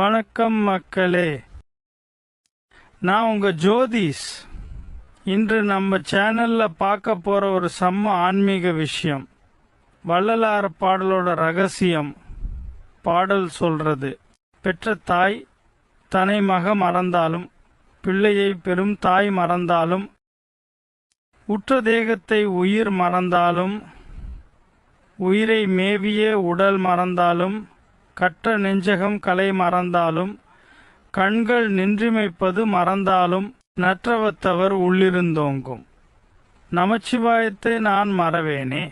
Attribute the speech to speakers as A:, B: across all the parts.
A: வணக்கம் மக்களே, நான் உங்க ஜோதிஷ். இன்று நம்ம சேனல்ல பார்க்க போற ஒரு செம்ம ஆன்மீக விஷயம். வள்ளலார் பாடலோட ரகசியம். பாடல் சொல்றது, பெற்ற தாய் தனை மக மறந்தாலும், பிள்ளையை பெரும் தாய் மறந்தாலும், உற்ற தேகத்தை உயிர் மறந்தாலும், உயிரை மேவிய உடல் மறந்தாலும், கற்ற நெஞ்சகம் கலை மறந்தாலும், கண்கள் நின்றிமைப்பது மறந்தாலும், நற்றவத்தவர் உள்ளிருந்தோங்கும் நமச்சிவாயத்தை நான் மறவேனே.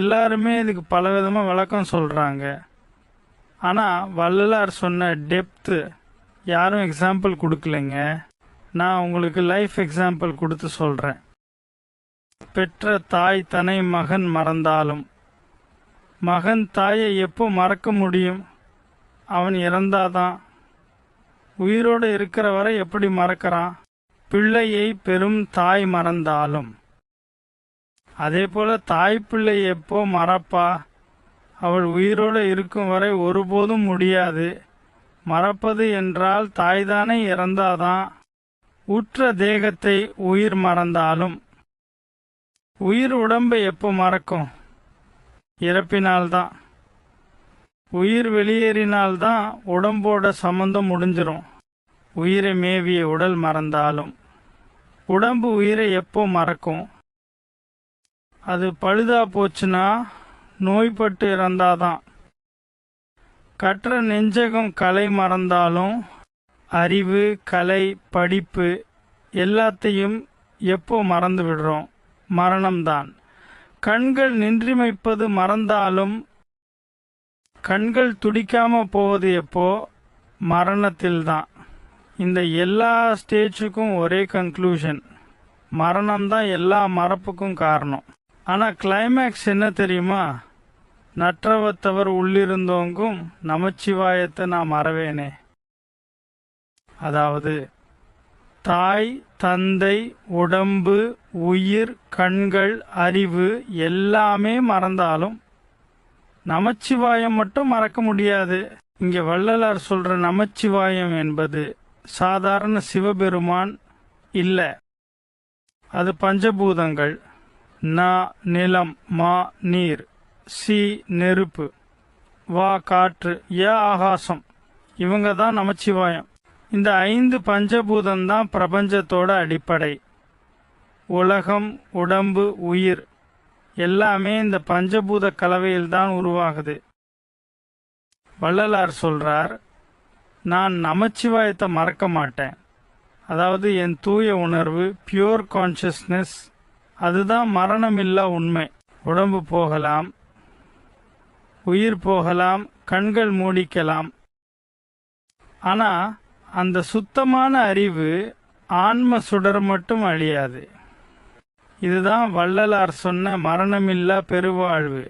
A: எல்லாருமே இதுக்கு பலவிதமாக விளக்கம் சொல்றாங்க. ஆனா வள்ளலார் சொன்ன டெப்த்து யாரும் எக்ஸாம்பிள் கொடுக்கலைங்க. நான் உங்களுக்கு லைஃப் எக்ஸாம்பிள் கொடுத்து சொல்றேன். பெற்ற தாய் தனை மகன் மறந்தாலும், மகன் தாயை எப்போ மறக்க முடியும்? அவன் இறந்தாதான். உயிரோடு இருக்கிற வரை எப்படி மறக்கிறான்? பிள்ளையை பெரும் தாய் மறந்தாலும். அதே போல தாய் பிள்ளை எப்போ மறப்பா? அவள் உயிரோடு இருக்கும் வரை ஒருபோதும் முடியாது. மறப்பது என்றால் தாய்தானே இறந்தாதான். உற்ற தேகத்தை உயிர் மறந்தாலும். உயிர் உடம்பை எப்போ மறக்கும்? இறப்பினால்தான். உயிர் வெளியேறினால்தான் உடம்போட சம்பந்தம் முடிஞ்சிரும். உயிரை மேவிய உடல் மறந்தாலும். உடம்பு உயிரை எப்போ மறக்கும்? அது பழுதா போச்சுன்னா, நோய்பட்டு இறந்தாதான். கற்ற நெஞ்சகம் கலை மறந்தாலும், அறிவு கலை படிப்பு எல்லாத்தையும் எப்போ மறந்து விடுறோம்? மரணம்தான். கண்கள் நின்றிமைப்பது மறந்தாலும், கண்கள் துடிக்காம போவது எப்போ? மரணத்தில்தான். இந்த எல்லா ஸ்டேஜுக்கும் ஒரே கன்க்ளூஷன், மரணம்தான் எல்லா மறப்புக்கும் காரணம். ஆனா கிளைமேக்ஸ் என்ன தெரியுமா? நற்றவத்தவர் உள்ளிருந்தோங்கும் நமச்சிவாயத்தை நான் மறவேனே. அதாவது தாய் தந்தை உடம்பு உயிர் கண்கள் அறிவு எல்லாமே மறந்தாலும் நமச்சிவாயம் மட்டும் மறக்க முடியாது. இங்க வள்ளலார் சொல்ற நமச்சிவாயம் என்பது சாதாரண சிவபெருமான் இல்ல. அது பஞ்சபூதங்கள். ந நிலம், மா நீர், சி நெருப்பு, வா காற்று, ய ஆகாசம். இவங்க தான் நமச்சிவாயம். இந்த 5 பஞ்சபூதம்தான் பிரபஞ்சத்தோட அடிப்படை. உலகம் உடம்பு உயிர் எல்லாமே இந்த பஞ்சபூத கலவையில்தான் உருவாகுது. வள்ளலார் சொல்றார், நான் நமச்சிவாயத்தை மறக்க மாட்டேன். அதாவது என் தூய உணர்வு, பியூர் கான்சியஸ்னஸ், அதுதான் மரணமில்லா உண்மை. உடம்பு போகலாம், உயிர் போகலாம், கண்கள் மூடிக்கலாம். ஆனா அந்த சுத்தமான அறிவு ஆன்ம சுடர் மட்டும் அழியாது. இதுதான் வள்ளலார் சொன்ன மரணமில்லா பெருவாழ்வு.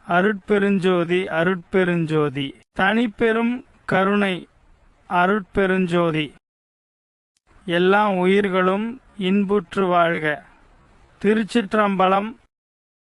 A: அருட்பெருஞ்சோதி அருட்பெருஞ்சோதி, தனிப்பெரும் கருணை அருட்பெருஞ்சோதி. எல்லா உயிர்களும் இன்புற்று வாழ்க. திருச்சிற்றம்பலம்.